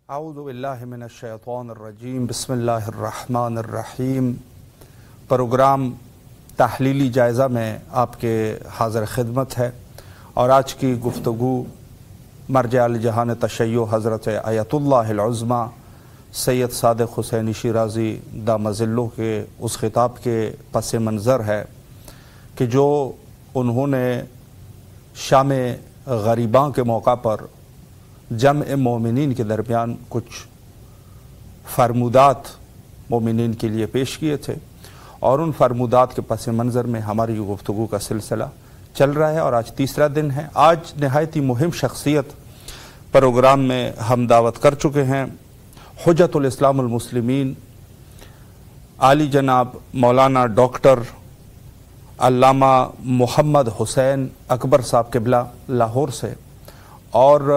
اعوذ باللہ من الشیطان الرجیم بسم اللہ الرحمن الرحیم۔ پروگرام تحلیلی جائزہ میں آپ کے حاضر خدمت ہے اور آج کی گفتگو مرجع الجہان تشیع حضرت آیت اللہ العظمی سید صادق حسینی شیرازی دام ظلہ کے اس خطاب کے پس منظر ہے کہ جو انہوں نے شام غریباں کے موقع پر جمع مومنین کے درمیان کچھ فرمودات مومنین کے لیے پیش کیے تھے، اور ان فرمودات کے پس منظر میں ہماری گفتگو کا سلسلہ چل رہا ہے اور آج تیسرا دن ہے۔ آج نہایت ہی مہم شخصیت پروگرام میں ہم دعوت کر چکے ہیں، حجت الاسلام المسلمین عالی جناب مولانا ڈاکٹر علامہ محمد حسین اکبر صاحب قبلہ لاہور سے، اور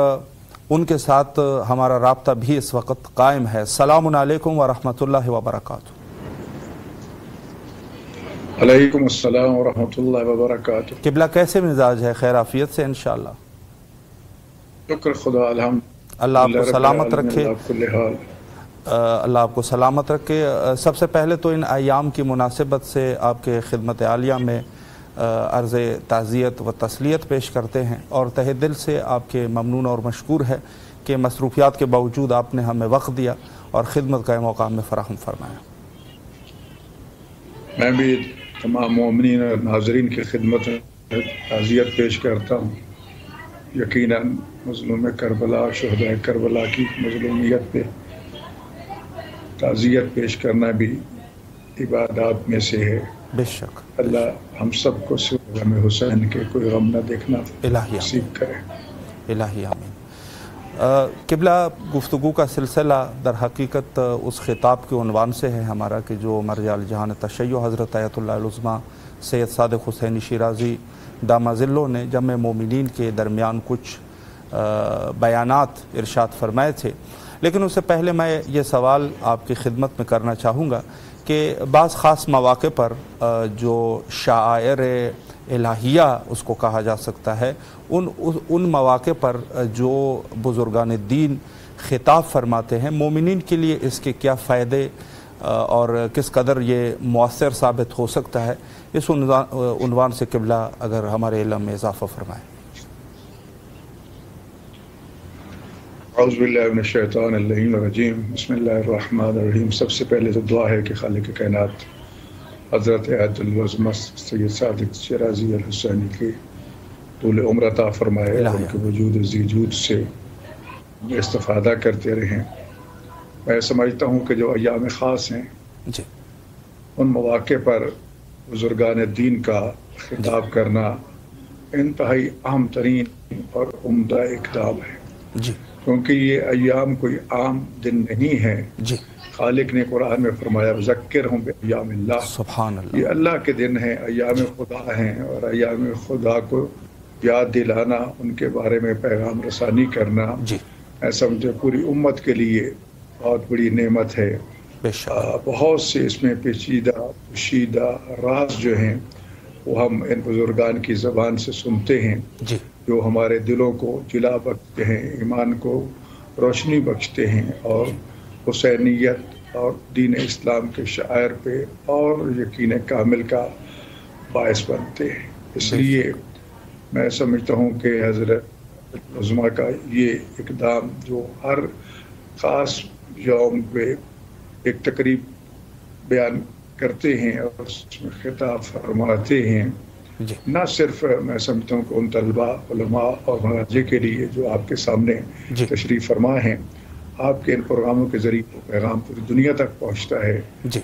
ان کے ساتھ ہمارا رابطہ بھی اس وقت قائم ہے۔ السلام علیکم ورحمۃ اللہ وبرکاتہ۔ علیکم السلام ورحمۃ اللہ وبرکاتہ۔ قبلہ کیسے مزاج ہے؟ خیر عافیت سے انشاءاللہ؟ شکر خدا، الحمد اللہ آپ کو سلامت رکھے، اللہ آپ کو سلامت رکھے۔ سب سے پہلے تو ان ایام کی مناسبت سے آپ کے خدمت عالیہ میں عرض تعزیت و تسلیت پیش کرتے ہیں اور تہہ دل سے آپ کے ممنون اور مشکور ہے کہ مصروفیات کے باوجود آپ نے ہمیں وقت دیا اور خدمت کا موقع ہمیں فراہم فرمایا۔ میں بھی تمام مومنین اور ناظرین کی خدمت میں تعزیت پیش کرتا ہوں۔ یقیناً مظلوم کربلا، شہداء کربلا کی مظلومیت پہ تعزیت پیش کرنا بھی عبادات میں سے ہے۔ بے شک اللہ ہم سب کو غم حسین کے کوئی غم نہ دیکھنا نصیب کرے، الہی آمین۔ قبلہ گفتگو کا سلسلہ در حقیقت اس خطاب کے عنوان سے ہے ہمارا کہ جو مرجع الجہان تشیع حضرت آیت اللہ العظمی سید صادق حسینی شیرازی دام ظلہ نے جمع مومنین کے درمیان کچھ بیانات ارشاد فرمائے تھے، لیکن اس سے پہلے میں یہ سوال آپ کی خدمت میں کرنا چاہوں گا کہ بعض خاص مواقع پر جو شعائر الہیہ اس کو کہا جا سکتا ہے، ان مواقع پر جو بزرگان دین خطاب فرماتے ہیں، مومنین کے لیے اس کے کیا فائدے اور کس قدر یہ مؤثر ثابت ہو سکتا ہے، اس عنوان سے قبلہ اگر ہمارے علم میں اضافہ فرمائیں۔ اعوذ باللہ من الشیطان اللعین الرجیم، بسم اللہ الرحمن الرحیم۔ سب سے پہلے تو دعا ہے کہ خالق کائنات حضرت آیت العظمی سید صادق شیرازی الحسینی کی طول عمر عطا فرمائے، ان کے وجود ذیجود سے استفادہ کرتے رہیں۔ میں سمجھتا ہوں کہ جو ایام خاص ہیں ان مواقع پر بزرگان دین کا خطاب کرنا انتہائی اہم ترین اور عمدہ اقدام ہے، کیونکہ یہ ایام کوئی عام دن نہیں ہے۔ خالق نے قرآن میں فرمایا ذکرہم بایام اللہ، سبحان اللہ، یہ اللہ کے دن ہیں، ایام خدا ہیں، اور ایام خدا کو یاد دلانا، ان کے بارے میں پیغام رسانی کرنا، میں سمجھے پوری امت کے لیے بہت بڑی نعمت ہے۔ بہت سے اس میں پیچیدہ پوشیدہ راز جو ہیں وہ ہم ان بزرگان کی زبان سے سنتے ہیں، جو ہمارے دلوں کو جلا بخشتے ہیں، ایمان کو روشنی بخشتے ہیں، اور حسینیت اور دین اسلام کے شعائر پہ اور یقین کامل کا باعث بنتے ہیں۔ اس لیے میں سمجھتا ہوں کہ حضرت عظمیٰ کا یہ اقدام جو ہر خاص یوم پہ ایک تقریب بیان کرتے ہیں اور اس میں خطاب فرماتے ہیں، نہ صرف میں سمجھتا ہوں کہ ان طلباء، علماء اور مراجع کے لیے جو آپ کے سامنے تشریف فرما ہیں، آپ کے ان پروگراموں کے ذریعے پیغام پوری دنیا تک پہنچتا ہے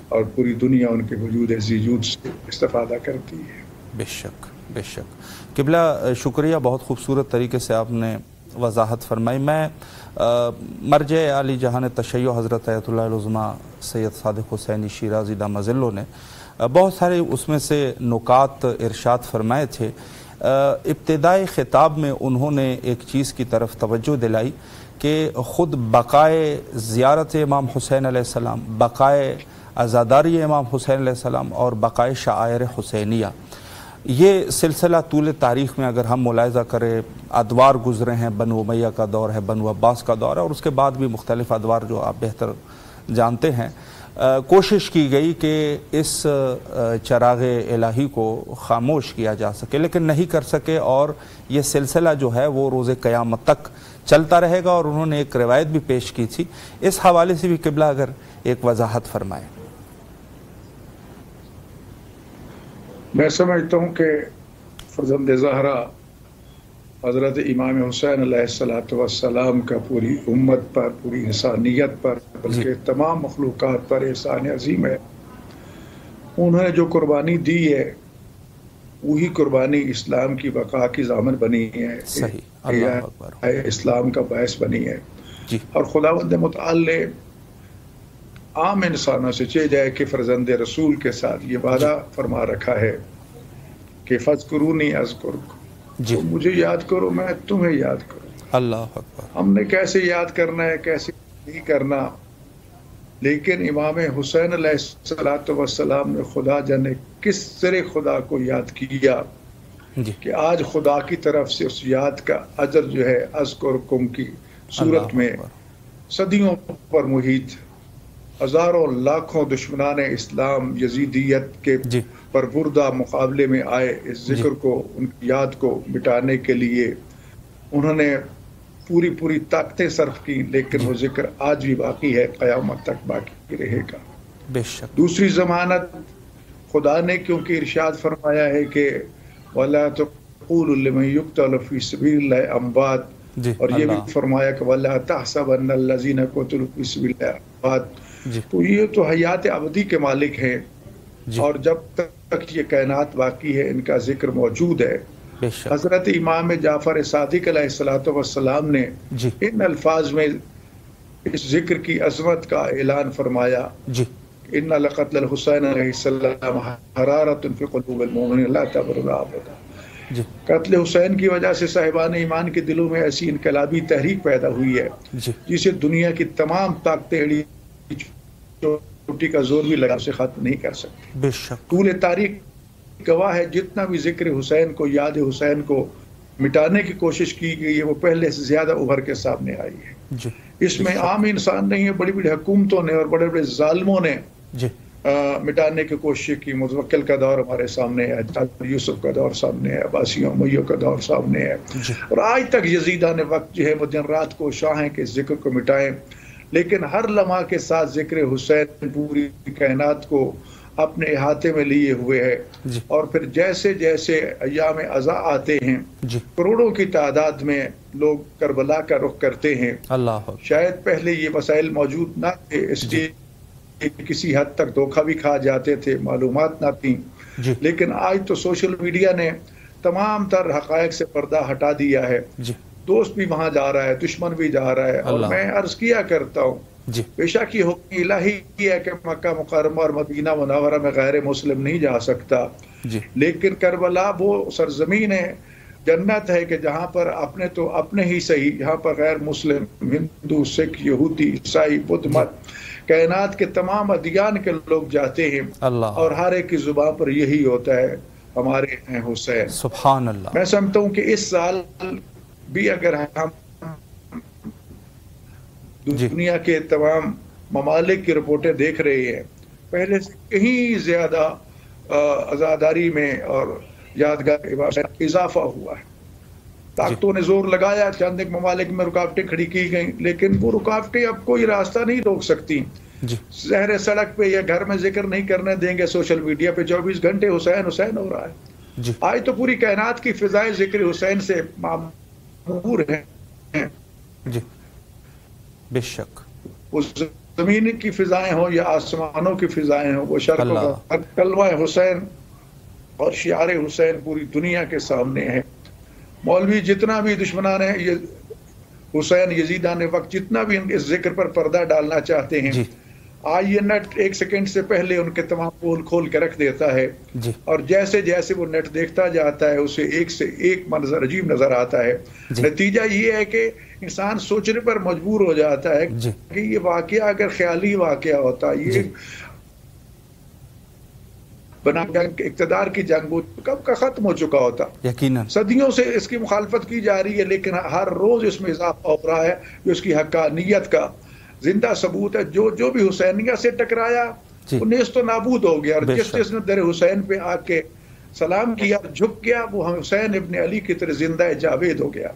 اور پوری دنیا ان کے وجود ذیجود سے استفادہ کرتی ہے۔ بے شک بے شک قبلہ، شکریہ، بہت خوبصورت طریقے سے آپ نے وضاحت فرمائی۔ میں مرجع عالی جہان تشیع حضرت آیت اللہ العظمی سید صادق حسینی شیرازی دام ظلہ نے بہت سارے اس میں سے نکات ارشاد فرمائے تھے۔ ابتدائی خطاب میں انہوں نے ایک چیز کی طرف توجہ دلائی کہ خود بقائے زیارت امام حسین علیہ السلام، بقائے عزاداری امام حسین علیہ السلام اور بقائے شعائر حسینیہ، یہ سلسلہ طول تاریخ میں اگر ہم ملاحظہ کریں، ادوار گزرے ہیں، بنو امیہ کا دور ہے، بنو عباس کا دور ہے، اور اس کے بعد بھی مختلف ادوار جو آپ بہتر جانتے ہیں، کوشش کی گئی کہ اس چراغ الہی کو خاموش کیا جا سکے، لیکن نہیں کر سکے، اور یہ سلسلہ جو ہے وہ روز قیامت تک چلتا رہے گا۔ اور انہوں نے ایک روایت بھی پیش کی تھی، اس حوالے سے بھی قبلہ اگر ایک وضاحت فرمائیں۔ میں سمجھتا ہوں کہ فرزند زہرا حضرت امام حسین علیہ السلام کا پوری امت پر، پوری انسانیت پر، بلکہ تمام مخلوقات پر احسان عظیم ہے۔ انہوں نے جو قربانی دی ہے وہی قربانی اسلام کی بقا کی ضامن بنی ہے، اسلام کا باعث بنی ہے۔ اور خداوند متعال نے عام انسانوں سے چاہے جائے کہ فرزند رسول کے ساتھ یہ وعدہ فرما رکھا ہے کہ فاذکرونی اذکرکم، تو مجھے یاد کرو میں تمہیں یاد کروں۔ اللہ اکبر۔ ہم نے کیسے یاد کرنا ہے، کیسے نہیں کرنا، لیکن امام حسین علیہ السلام نے خدا جانے کس طرح خدا کو یاد کیا کہ آج خدا کی طرف سے اس یاد کا اجر جو ہے اذکرکم کی صورت میں صدیوں پر محیط، ہزاروں لاکھوں دشمنان اسلام یزیدیت کے پربردہ مقابلے میں آئے، اس ذکر کو، ان کی یاد کو مٹانے کے لیے انہوں نے پوری طاقتیں صرف کی، لیکن وہ ذکر آج بھی باقی ہے، قیامت تک باقی رہے گا۔ بے شک۔ دوسری ضمانت خدا نے کیونکہ ارشاد فرمایا ہے کہ وَلَا تَقُولُوا لِمَن يُقْتَلُ فِي سَبِيلِ اللَّهِ أَمْوَاتٌ، اور یہ بھی فرمایا کہ وَلَا تَحْسَبَنَّ الَّذِينَ قُتِلُوا فِي سَبِيلِ اللَّهِ أَمْوَاتٌ۔ تو یہ تو حیات ابدی کے مالک ہیں، اور جب تک یہ کائنات باقی ہے ان کا ذکر موجود ہے۔ حضرت امام جعفر صادق علیہ السلام نے ان الفاظ میں اس ذکر کی عظمت کا اعلان فرمایا، ان لقتل الحسین علیہ السلام حرارۃ فی قلوب المؤمنین لا تبرد ابدا۔ قتل حسین کی وجہ سے صاحبان ایمان کے دلوں میں ایسی انقلابی تحریک پیدا ہوئی ہے جسے دنیا کی تمام طاقتیں چوٹی کا زور بھی لگا اسے ختم نہیں کر سکتی۔ بے شک۔ طول تاریخ گواہ ہے، جتنا بھی ذکر حسین کو، یاد حسین کو مٹانے کی کوشش کی گئی ہے وہ پہلے سے زیادہ ابھر کے سامنے آئی ہے۔ اس میں عام انسان نہیں ہے، بڑی بڑی حکومتوں نے اور بڑے بڑے ظالموں نے مٹانے کی کوشش کی۔ متوکل کا دور ہمارے سامنے ہے، یوسف کا دور سامنے ہے، عباسیوں امیوں کا دور سامنے ہے، اور آج تک یزیدان وقت جو ہے وہ دن رات کوشاں ہیں کہ اس ذکر کو مٹائیں، لیکن ہر لمحہ کے ساتھ ذکر حسین پوری کائنات کو اپنے احاطے میں لیے ہوئے ہے۔ اور پھر جیسے جیسے ایام عزا آتے ہیں کروڑوں کی تعداد میں لوگ کربلا کا رخ کرتے ہیں۔ شاید پہلے یہ وسائل موجود نہ تھے، اس لیے کسی حد تک دھوکہ بھی کھا جاتے تھے، معلومات نہ تھیں، لیکن آج تو سوشل میڈیا نے تمام تر حقائق سے پردہ ہٹا دیا ہے۔ دوست بھی وہاں جا رہا ہے، دشمن بھی جا رہا ہے، اور میں عرض کیا کرتا ہوں بے شک یہ حکم الہی ہے کہ مکہ مکرمہ اور مدینہ منورہ میں غیر مسلم نہیں جا سکتا، لیکن کربلا وہ سرزمین ہے، جنت ہے کہ جہاں پر اپنے تو اپنے ہی صحیح، یہاں پر غیر مسلم، ہندو، سکھ، یہودی، عیسائی، بدھ مت، کائنات کے تمام ادیان کے لوگ جاتے ہیں، اور ہر ایک کی زبان پر یہی ہوتا ہے ہمارے ہیں حسین۔ سبحان اللہ۔ میں سمجھتا ہوں کہ اس سال بھی اگر ہم دنیا کے تمام ممالک کی رپورٹیں دیکھ رہے ہیں، پہلے سے کہیں زیادہ عزاداری میں اور یادگار اضافہ ہوا ہے۔ طاقتوں نے زور لگایا، چند ایک ممالک میں رکاوٹیں کھڑی کی گئیں، لیکن وہ رکاوٹیں اب کوئی راستہ نہیں روک سکتی۔ زہر سڑک پہ یا گھر میں ذکر نہیں کرنے دیں گے، سوشل میڈیا پہ 24 گھنٹے حسین حسین ہو رہا ہے۔ آج تو پوری کائنات کی فضائیں ذکر حسین سے معمور ہیں۔ بے شک۔ وہ زمین کی فضائیں ہوں یا آسمانوں کی فضائیں ہوں، وہ شرق کلمہ حسین اور شعار حسین پوری دنیا کے سامنے ہے۔ مولوی جتنا بھی دشمنان ہیں یہ حسین یزیدان وقت جتنا بھی ان کے ذکر پر پردہ ڈالنا چاہتے ہیں، آج یہ نیٹ ایک سیکنڈ سے پہلے ان کے تمام پول کھول کے رکھ دیتا ہے، اور جیسے جیسے وہ نیٹ دیکھتا جاتا ہے اسے ایک سے ایک منظر عجیب نظر آتا ہے۔ نتیجہ یہ ہے کہ انسان سوچنے پر مجبور ہو جاتا ہے کہ یہ واقعہ اگر خیالی واقعہ ہوتا، یہ بنا جنگ اقتدار کی جنگ وہ کب کا ختم ہو چکا ہوتا. یقیناً صدیوں سے اس کی مخالفت کی جا رہی ہے، لیکن ہر روز اس میں اضافہ ہو رہا ہے جو اس کی حقانیت کا زندہ ثبوت ہے. جو بھی حسینیہ سے ٹکرایا وہ نیست و نابود ہو گیا، اور جس نے در حسین پہ آ کے سلام کیا جھک گیا وہ حسین ابن علی کی طرح زندہ جاوید ہو گیا.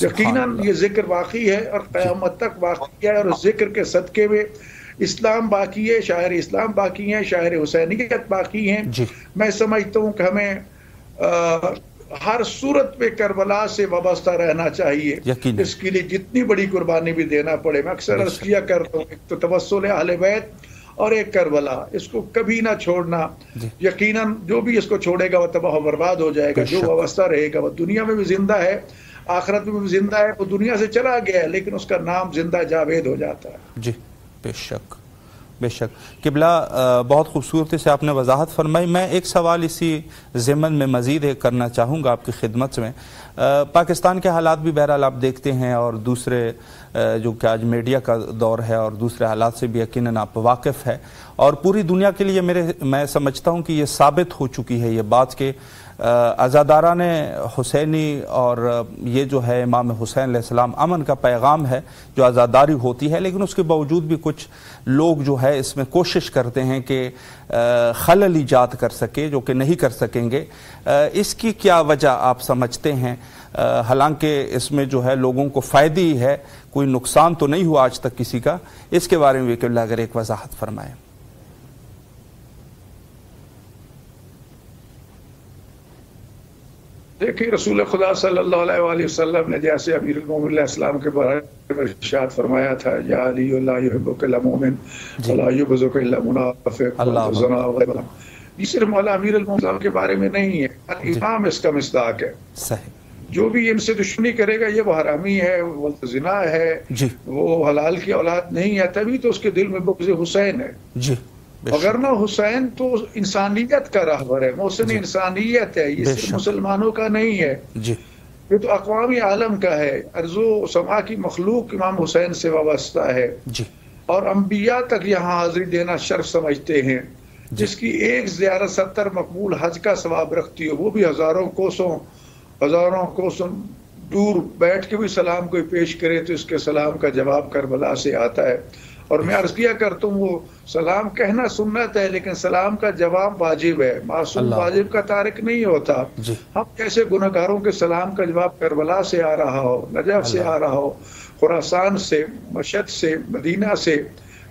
یقیناً یہ ذکر واقعی ہے اور قیامت تک واقعی ہے، اور ذکر کے صدقے میں اسلام باقی ہے، شاعر اسلام باقی ہیں، شاعر حسینیت باقی ہیں. میں سمجھتا ہوں کہ ہمیں ہر صورت پہ کربلا سے وابستہ رہنا چاہیے. اس کے لیے جتنی بڑی قربانی بھی دینا پڑے. میں اکثر عرض کیا کرتا ہوں، ایک تو توسل اہل بیت اور ایک کربلا، اس کو کبھی نہ چھوڑنا. یقیناً جو بھی اس کو چھوڑے گا وہ تباہ و برباد ہو جائے گا. جو وابستہ رہے گا وہ دنیا میں بھی زندہ ہے، آخرت میں بھی زندہ ہے. وہ دنیا سے چلا گیا ہے لیکن اس کا نام زندہ جاوید ہو جاتا ہے. جی بے شک بے شک. قبلہ بہت خوبصورتی سے آپ نے وضاحت فرمائی. میں ایک سوال اسی ضمن میں مزید کرنا چاہوں گا آپ کی خدمت میں. پاکستان کے حالات بھی بہرحال آپ دیکھتے ہیں، اور دوسرے جو کہ آج میڈیا کا دور ہے اور دوسرے حالات سے بھی یقیناً آپ واقف ہے، اور پوری دنیا کے لیے میں سمجھتا ہوں کہ یہ ثابت ہو چکی ہے یہ بات کہ عزاداران حسینی اور یہ جو ہے امام حسین علیہ السلام امن کا پیغام ہے جو عزاداری ہوتی ہے، لیکن اس کے باوجود بھی کچھ لوگ جو ہے اس میں کوشش کرتے ہیں کہ خلل ایجاد کر سکے، جو کہ نہیں کر سکیں گے. اس کی کیا وجہ آپ سمجھتے ہیں؟ حالانکہ اس میں جو ہے لوگوں کو فائدہ ہی ہے، کوئی نقصان تو نہیں ہوا آج تک کسی کا. اس کے بارے میں قبلہ اگر ایک وضاحت فرمائیں. دیکھیں، رسول خدا صلی اللہ علیہ وآلہ وسلم نے جیسے امیر المومنین علیہ السلام کے بارے میں ارشاد فرمایا تھا، یا علی لا یحبک الا مومن ولا یبغضک الا منافق. یہ صرف مولا امیر المومنین کے بارے میں نہیں ہے، امام اس کا مصداق ہے. صحیح. جو بھی ان سے دشمنی کرے گا یہ وہ حرامی ہے، وہ زنا ہے، وہ حلال کی اولاد نہیں ہے، تبھی تو اس کے دل میں بغض حسین ہے. اگر نہ حسین تو انسانیت کا راہبر ہے، محسن انسانیت ہے. یہ صرف مسلمانوں کا نہیں ہے، یہ تو اقوام عالم کا ہے. ارض و سما کی مخلوق امام حسین سے وابستہ ہے، اور انبیاء تک یہاں حاضری دینا شرف سمجھتے ہیں. جس کی ایک زیارت 70 مقبول حج کا ثواب رکھتی ہے، وہ بھی ہزاروں کوسوں دور بیٹھ کے بھی سلام کوئی پیش کرے تو اس کے سلام کا جواب کربلا سے آتا ہے. اور میں عرض کیا کرتا ہوں، وہ سلام کہنا سنت ہے لیکن سلام کا جواب واجب ہے. معصوم واجب کا تارک نہیں ہوتا. ہم کیسے گناہگاروں کے سلام کا جواب کربلا سے آ رہا ہو، نجف سے آ رہا ہو، خراسان سے، مشہد سے، مدینہ سے،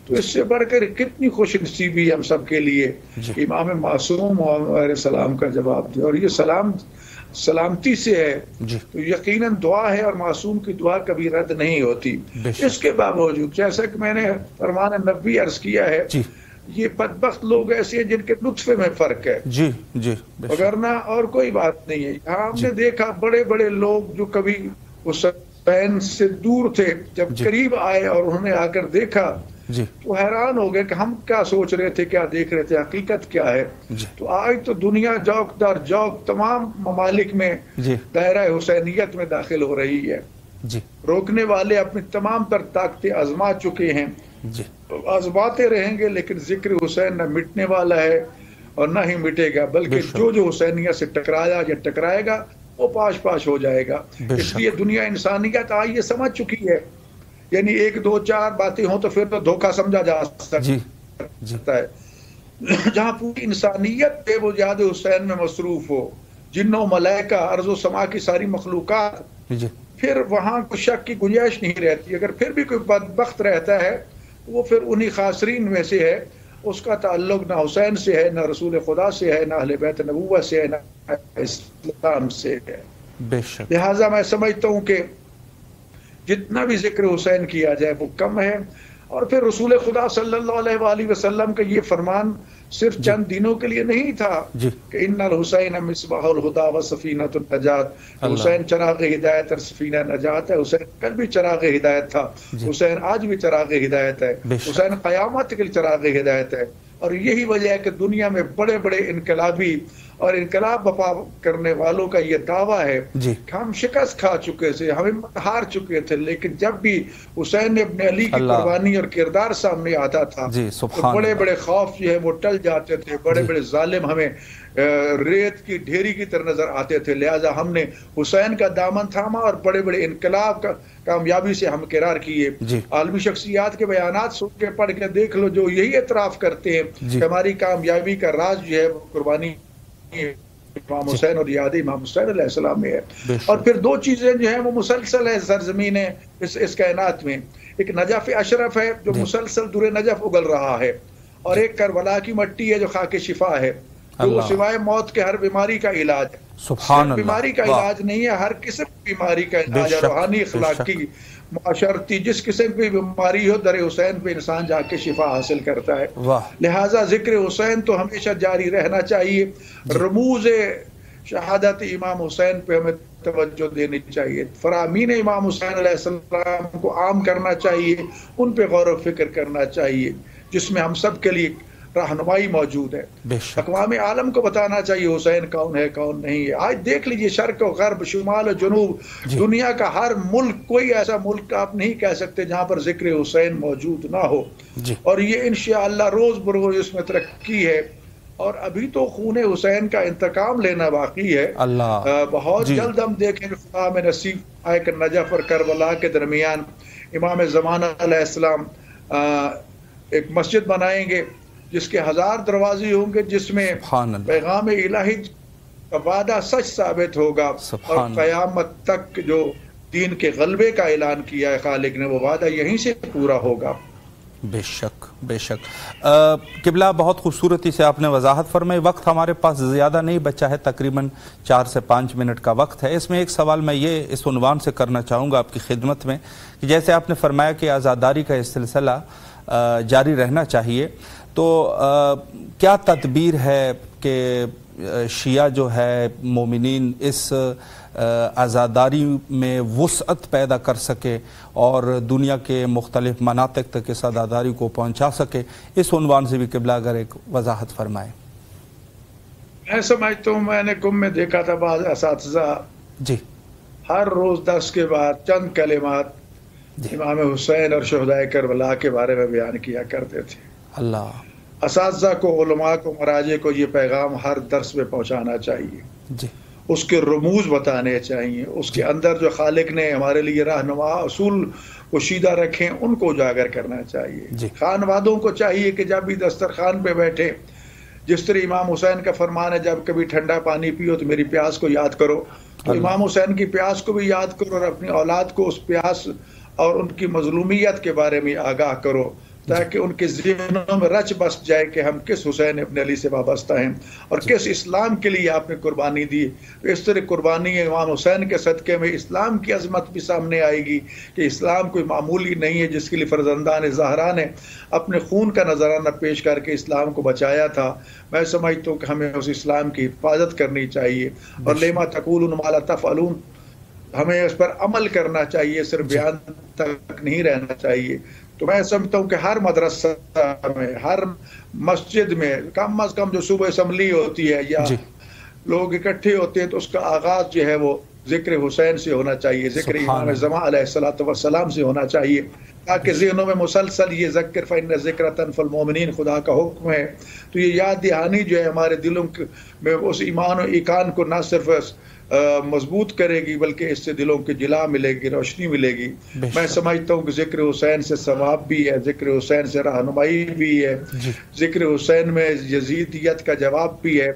تو اس سے بڑھ کر کتنی خوش نصیبی ہم سب کے لیے امام معصوم علیہ السلام کا جواب دے. اور یہ سلامتی سے ہے تو یقیناً دعا ہے، اور معصوم کی دعا کبھی رد نہیں ہوتی. اس کے باوجود جیسا کہ میں نے فرمان نبی عرض کیا ہے، یہ بدبخت لوگ ایسے ہیں جن کے نطفے میں فرق ہے، وگرنہ اور کوئی بات نہیں ہے. یہاں ہم نے دیکھا بڑے بڑے لوگ جو کبھی حسین سے دور تھے، جب قریب آئے اور انہوں نے آ کر دیکھا تو حیران ہو گئے کہ ہم کیا سوچ رہے تھے، کیا دیکھ رہے تھے، حقیقت کیا ہے. تو آج تو دنیا جوک در جوک تمام ممالک میں دائرہ حسینیت میں داخل ہو رہی ہے. روکنے والے اپنی تمام تر طاقتیں آزما چکے ہیں، آزماتے رہیں گے، لیکن ذکر حسین نہ مٹنے والا ہے اور نہ ہی مٹے گا، بلکہ جو حسینیت سے ٹکرایا یا ٹکرائے گا وہ پاش ہو جائے گا. اس لیے دنیا انسانیت آج یہ سمجھ چکی ہے، یعنی ایک دو چار باتیں ہوں تو پھر تو دھوکہ سمجھا جا سکتا ہے. جہاں پوری انسانیت بے بنیاد حسین میں مصروف ہو، جن و ملائکہ، ارض و سما کی ساری مخلوقات، پھر وہاں کوئی شک کی گنجائش نہیں رہتی. اگر پھر بھی کوئی بدبخت رہتا ہے وہ پھر انہی خاسرین میں سے ہے. اس کا تعلق نہ حسین سے ہے، نہ رسول خدا سے ہے، نہ اہل بیت نبوت سے ہے، نہ اسلام سے ہے. لہٰذا میں سمجھتا ہوں کہ جتنا بھی ذکر حسین کیا جائے وہ کم ہے. اور پھر رسول خدا صلی اللہ علیہ وآلہ وسلم کا یہ فرمان صرف چند دنوں کے لیے نہیں تھا کہ ان الحسین مصباح الہدی و سفینۃ النجات. حسین چراغ ہدایت اور سفینہ نجات ہے. حسین کل بھی چراغ ہدایت تھا، حسین آج بھی چراغ ہدایت ہے، حسین قیامت کے لیے چراغ ہدایت ہے. اور یہی وجہ ہے کہ دنیا میں بڑے بڑے انقلابی اور انقلاب بپا کرنے والوں کا یہ دعویٰ ہے کہ ہم شکست کھا چکے تھے، ہم ہار چکے تھے، لیکن جب بھی حسین ابن علی کی قربانی اور کردار سامنے آتا تھا تو بڑے بڑے خوف جو ہے وہ ٹل جاتے تھے، بڑے بڑے ظالم ہمیں ریت کی ڈھیری کی طرح نظر آتے تھے، لہٰذا ہم نے حسین کا دامن تھاما اور بڑے بڑے انقلاب کا کامیابی سے ہم قرار کیے۔ عالمی شخصیات کے بیانات سن کے پڑھ کے دیکھ لو جو یہی اعتراف کرتے ہیں کہ ہماری کامیابی کا راز جو ہے وہ قربانی امام حسین اور یاد امام حسین علیہ السلام میں ہے۔ اور پھر دو چیزیں جو ہیں وہ مسلسل ہے سرزمین اس کائنات میں، ایک نجف اشرف ہے جو مسلسل دور نجف اگل رہا ہے، اور ایک کربلا کی مٹی ہے جو خاک شفا ہے، جو سوائے موت کے ہر بیماری کا علاج ہے۔ سبحان اللہ، بیماری کا علاج نہیں ہے، ہر قسم کی بیماری کا علاج ہے، روحانی، اخلاقی، معاشرتی، جس قسم کی بیماری ہو در حسین پہ انسان جا کے شفا حاصل کرتا ہے۔ لہٰذا ذکر حسین تو ہمیشہ جاری رہنا چاہیے، رموز شہادت امام حسین پہ ہمیں توجہ دینی چاہیے، فرامین امام حسین علیہ السلام کو عام کرنا چاہیے، ان پہ غور و فکر کرنا چاہیے، جس میں ہم سب کے لیے رہنمائی موجود ہے۔ اقوام عالم کو بتانا چاہیے حسین کون ہے کون نہیں ہے۔ آج دیکھ لیجئے شرق و غرب، شمال و جنوب، دنیا کا ہر ملک، کوئی ایسا ملک آپ نہیں کہہ سکتے جہاں پر ذکر حسین موجود نہ ہو، اور یہ انشاءاللہ روز بروز اس میں ترقی ہے، اور ابھی تو خون حسین کا انتقام لینا باقی ہے۔ بہت جلد ہم دیکھیں کہ خدا میں نصیب آئے کہ نجف اور کربلا کے درمیان امام زمانہ علیہ السلام ایک مسجد بنائیں گے جس کے 1000 دروازے ہوں گے، جس میں پیغام الہی کا وعدہ سچ ثابت ہوگا، اور قیامت تک جو دین کے غلبے کا اعلان کیا ہے خالق نے وہ وعدہ یہیں سے پورا ہوگا۔ بے شک بے شک۔ قبلہ بہت خوبصورتی سے آپ نے وضاحت فرمائی۔ وقت ہمارے پاس زیادہ نہیں بچا ہے، تقریباً 4 سے 5 منٹ کا وقت ہے۔ اس میں ایک سوال میں یہ اس عنوان سے کرنا چاہوں گا آپ کی خدمت میں کہ جیسے آپ نے فرمایا کہ آزاداری کا یہ سلسلہ جاری رہنا چاہیے، تو کیا تدبیر ہے کہ شیعہ جو ہے مومنین اس آزاداری میں وسعت پیدا کر سکے اور دنیا کے مختلف مناطق تک اس آزاداری کو پہنچا سکے؟ اس عنوان سے بھی قبلہ اگر ایک وضاحت فرمائے۔ میں سمجھتا ہوں، میں نے کم میں دیکھا تھا بعض اساتذہ ہر روز درس کے بعد چند کلمات امام حسین اور شہدائے کربلا کے بارے میں بیان کیا کرتے تھے۔ اساتذہ کو، علماء کو، مراجع کو یہ پیغام ہر درس میں پہنچانا چاہیے، اس کے رموز بتانے چاہیے، اس کے اندر جو خالق نے ہمارے لیے رہنما اصول پوشیدہ رکھیں ان کو اجاگر کرنا چاہیے۔ خانوادوں کو چاہیے کہ جب بھی دسترخوان پہ بیٹھے، جس طرح امام حسین کا فرمان ہے جب کبھی ٹھنڈا پانی پیو تو میری پیاس کو یاد کرو، تو امام حسین کی پیاس کو بھی یاد کرو، اور اپنی اولاد کو اس پیاس اور ان کی مظلومیت کے بارے میں آگاہ کرو، تاکہ ان کے ذہنوں میں رچ بس جائے کہ ہم کس حسین ابن علی سے وابستہ ہیں اور کس اسلام کے لیے آپ نے قربانی دی۔ تو اس طرح قربانی امام حسین کے صدقے میں اسلام کی عظمت بھی سامنے آئے گی کہ اسلام کوئی معمولی نہیں ہے، جس کے لیے فرزندان زہرا نے اپنے خون کا نذرانہ پیش کر کے اسلام کو بچایا تھا۔ میں سمجھتا ہوں کہ ہمیں اس اسلام کی حفاظت کرنی چاہیے، اور لما تقولون ما لا تفعلون، ہمیں اس پر عمل کرنا چاہیے، صرف بیان تک نہیں رہنا چاہیے۔ تو میں سمجھتا ہوں کہ ہر مدرسہ میں، ہر مسجد میں کم از کم جو صبح اسمبلی ہوتی ہے یا لوگ اکٹھے ہوتے ہیں تو اس کا آغاز جو ہے وہ ذکر حسین سے ہونا چاہیے، ذکر امام زمان علیہ السلام سے ہونا چاہیے، تاکہ ذہنوں میں مسلسل یہ ذکر فإن ذکر تنفع المؤمنین خدا کا حکم ہے۔ تو یہ یاد دہانی جو ہے ہمارے دلوں میں اس ایمان و ایقان کو نہ صرف مضبوط کرے گی بلکہ اس سے دلوں کی جلا ملے گی، روشنی ملے گی۔ میں سمجھتا ہوں کہ ذکر حسین سے ثواب بھی ہے، ذکر حسین سے رہنمائی بھی ہے، ذکر حسین میں یزیدیت کا جواب بھی ہے،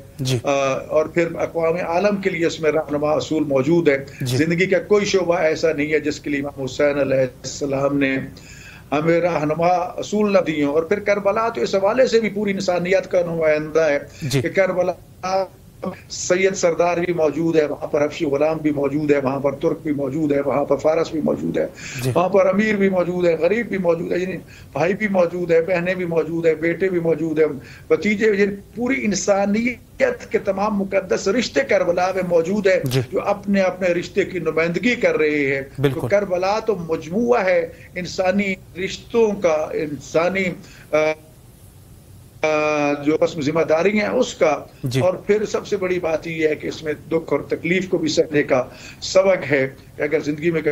اور پھر اقوام عالم کے لیے اس میں رہنما اصول موجود ہے۔ زندگی کا کوئی شعبہ ایسا نہیں ہے جس کے لیے امام حسین علیہ السلام نے ہمیں رہنما اصول نہ دیے۔ اور پھر کربلا تو اس حوالے سے بھی پوری انسانیت کا نمائندہ ہے کہ کربلا سید سردار بھی موجود ہے، وہاں پر حبشی غلام بھی موجود ہے، وہاں پر ترک بھی موجود ہے، وہاں پر فارس بھی موجود ہے، وہاں پر امیر بھی موجود ہے، غریب بھی موجود ہے، یعنی بھائی بھی موجود ہے، بہنیں بھی موجود ہے، بیٹے بھی موجود ہیں، بھتیجے، یعنی پوری انسانیت کے تمام مقدس رشتے کربلا میں موجود ہے جو اپنے اپنے رشتے کی نمائندگی کر رہے ہیں۔ تو کربلا تو مجموعہ ہے انسانی رشتوں کا، انسانی جو ذمہ داری ہیں اس کا، اور پھر سب سے بڑی بات یہ ہے کہ اس میں دکھ اور تکلیف کو بھی سہنے کا سبق ہے کہ اگر زندگی میں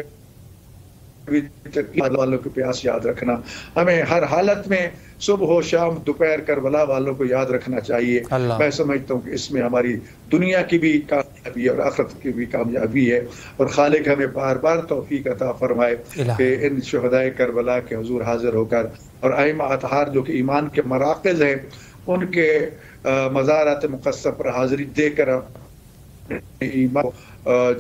والوں کو پیاس یاد رکھنا، ہمیں ہر حالت میں صبح ہو شام دوپہر کربلا والوں کو یاد رکھنا چاہیے۔ میں سمجھتا ہوں کہ اس میں ہماری دنیا کی بھی کامیابی ہے اور آخرت کی بھی کامیابی ہے، اور خالق ہمیں بار بار توفیق عطا فرمائے کہ ان شہدائے کربلا کے حضور حاضر ہو کر اور ائمہ اطہار جو کہ ایمان کے مراکز ہیں ان کے مزارات مقدسہ پر حاضری دے کر ایمان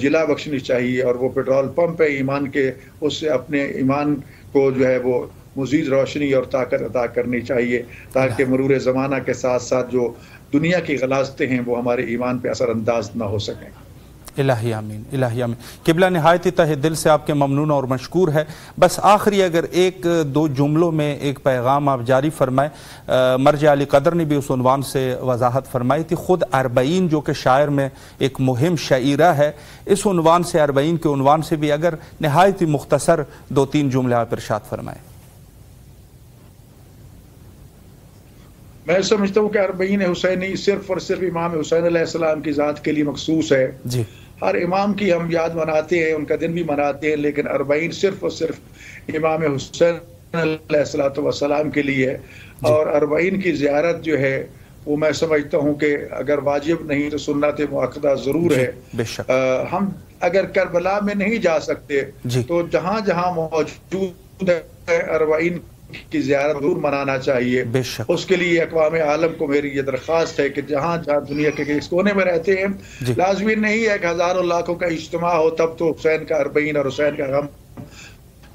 جلا بخشنی چاہیے، اور وہ پیٹرول پمپ ہے ایمان کے، اس سے اپنے ایمان کو جو ہے وہ مزید روشنی اور طاقت عطا کرنی چاہیے، تاکہ مرور زمانہ کے ساتھ ساتھ جو دنیا کی غلاظتیں ہیں وہ ہمارے ایمان پہ اثر انداز نہ ہو سکیں۔ الہی آمین، الہی آمین۔ قبلہ نہایت تہ دل سے آپ کے ممنون اور مشکور ہے۔ بس آخری اگر ایک دو جملوں میں ایک پیغام آپ جاری فرمائیں، مرجع علی قدر نے بھی اس عنوان سے وضاحت فرمائی تھی، خود اربعین جو کہ شاعر میں ایک مہم شعیرہ ہے، اس عنوان سے اربعین کے عنوان سے بھی اگر نہایت مختصر دو تین جملے آپ ارشاد فرمائیں۔ میں سمجھتا ہوں کہ اربعین حسینی صرف اور صرف امام حسین علیہ السلام کی ذات کے لیے مخصوص ہے۔ جی، ہر امام کی ہم یاد مناتے ہیں، ان کا دن بھی مناتے ہیں، لیکن اربعین صرف اور صرف امام حسین علیہ السلام کے لیے ہے۔ اور اربعین کی زیارت جو ہے وہ میں سمجھتا ہوں کہ اگر واجب نہیں تو سنت مؤکدہ ضرور ہے۔ ہم اگر کربلا میں نہیں جا سکتے تو جہاں جہاں موجود ہے اربعین کی زیارت ضرور منانا چاہیے۔ اس کے لیے اقوام عالم کو میری یہ درخواست ہے کہ جہاں جہاں دنیا کے اس کونے میں رہتے ہیں، لازمی نہیں ہے کہ ہزاروں لاکھوں کا اجتماع ہو تب تو حسین کا اربعین اور حسین کا غم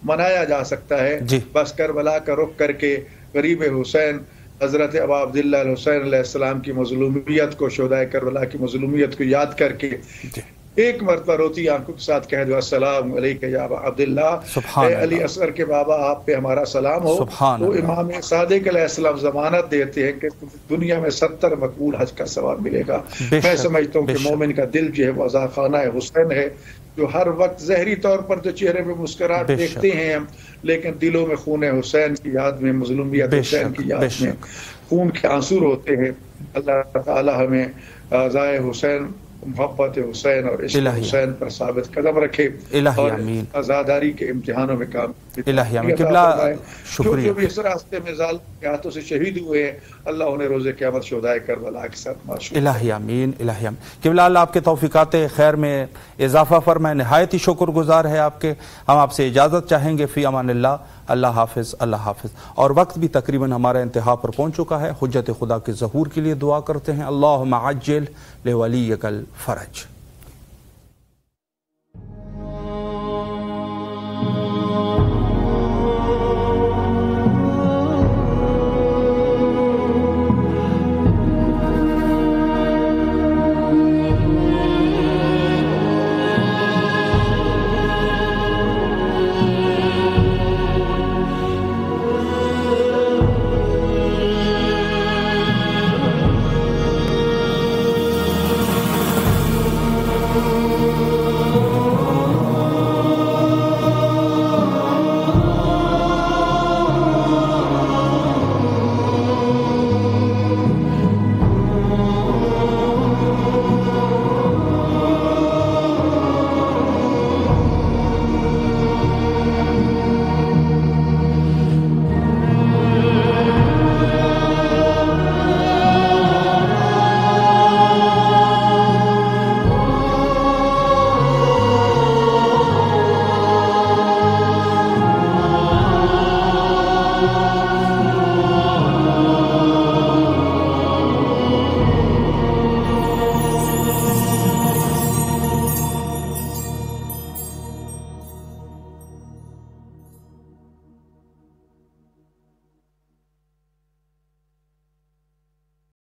منایا جا سکتا ہے۔ بس کربلا کا رخ کر کے غریب حسین حضرت ابا عبداللہ الحسین علیہ السلام کی مظلومیت کو، شہدائے کربلا کی مظلومیت کو یاد کر کے ایک مرتبہ روتی آنکھوں کے ساتھ کہہ دو السلام علیکہ یا ابا عبداللہ، اے علی اصغر کے بابا آپ پہ ہمارا سلام ہو۔ تو امام صادق علیہ السلام ضمانت دیتے ہیں کہ دنیا میں 70 مقبول حج کا ثواب ملے گا۔ میں سمجھتا ہوں کہ مومن کا دل جو ہے وہ عزاخانہ حسین ہے، جو ہر وقت ظاہری طور پر تو چہرے پہ مسکراہٹ دیکھتے ہیں ہم، لیکن دلوں میں خون حسین کی یاد میں، مظلومیت حسین کی یاد میں خون کے آنسو ہوتے ہیں۔ اللہ تعالی ہمیں عزائے حسین، محبت حسین اور عشق حسین پر ثابت قدم رکھے اور آزاداری کے امتحانوں میں کامیابی عطا فرمائے۔ جو بھی اس راستے میں ظالم کے ہاتھوں سے شہید ہوئے ہیں، اللہ انہیں روز قیامت شہدائے کربلا کے ساتھ معشور۔ الہی آمین، الہی آمین۔ قبلہ اللہ آپ کے توفیقات خیر میں اضافہ فرمائے، نہایت ہی شکر گزار ہے آپ کے۔ ہم آپ سے اجازت چاہیں گے، فی امان اللہ، اللہ حافظ، اللہ حافظ۔ اور وقت بھی تقریباً ہمارا انتہا پر پہنچ چکا ہے۔ حجت خدا کے ظہور کے لیے دعا کرتے ہیں، اللہم عجل لولیک الفرج۔